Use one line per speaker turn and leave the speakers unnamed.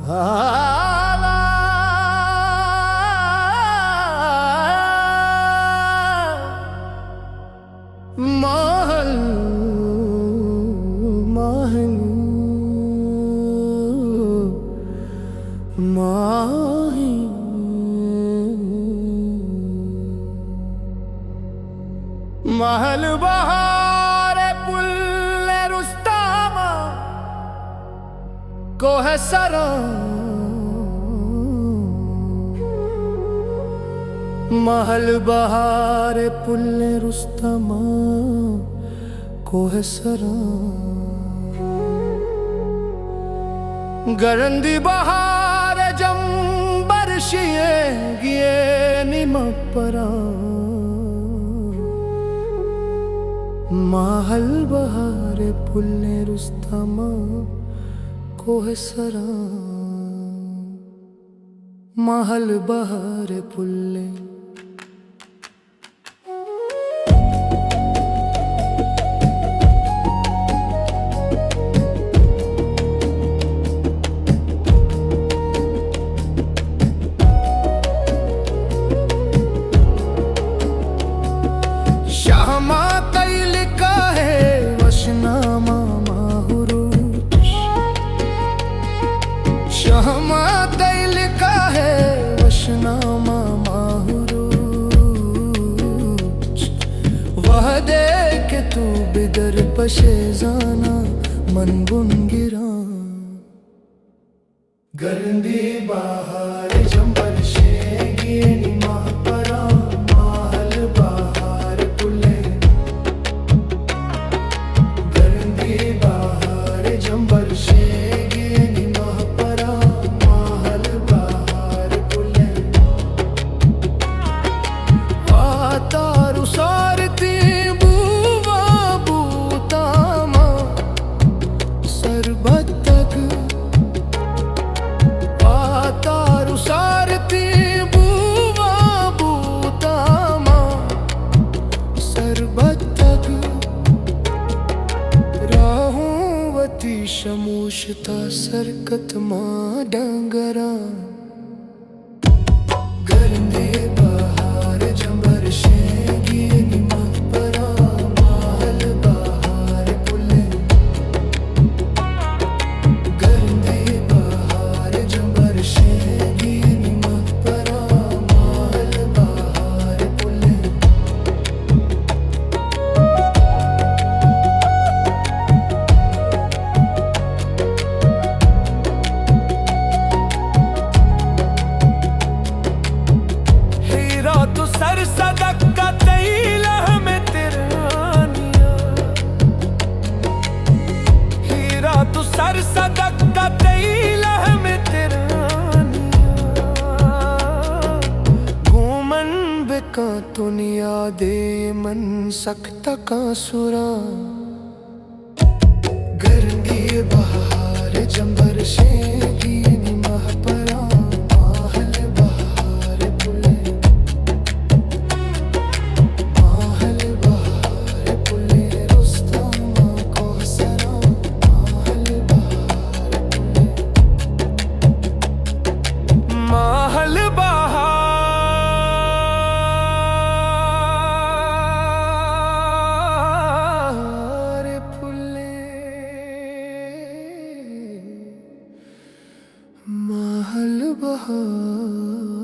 आला महल महल माही महल बहारे पुल रुस्तामा को है सरा महल बहारे पुल रुस्तमा को है सरा गरंदी बहार जंबर शिए गिए निमपरा महल बहारे पुल रुस्तमा को है सरा महल बहारे पुल्ले शामा कैल का है वशनामा माहुरूच शामा कैल का है वशनामा माहुरूच वह देख तू बिदर पशे जाना मन गुन गिरा गरंदी बहार जंबर शेगी महापरा महल बहार पुले गरंदी बहार जंबर शेगी महापरा महल बहार पुले आतारु सारती बुवा बूतामा सरबत तारु सारती बुवा बूतामा सरबतक राहुवती शमूशता सरकत मां डंगरा गरंदे बहार जंबर शेगी निमपरा महल बहार पुले गरंदे बहार जंबर शेगी निमपरा महल बहार पुले हीरा तो सर सदक का तैला में तिरानिया हीरा तो सर सदक का तैला में तिरानिया घूमन बिका दुनिया दे मन सकता का सुरा गरंदी बहार जंबर शेगी महापरा महल बहार पुले महल बहार पुले रुस्तमा को सरा महल बहार पुले महल बहार पुले महल बहार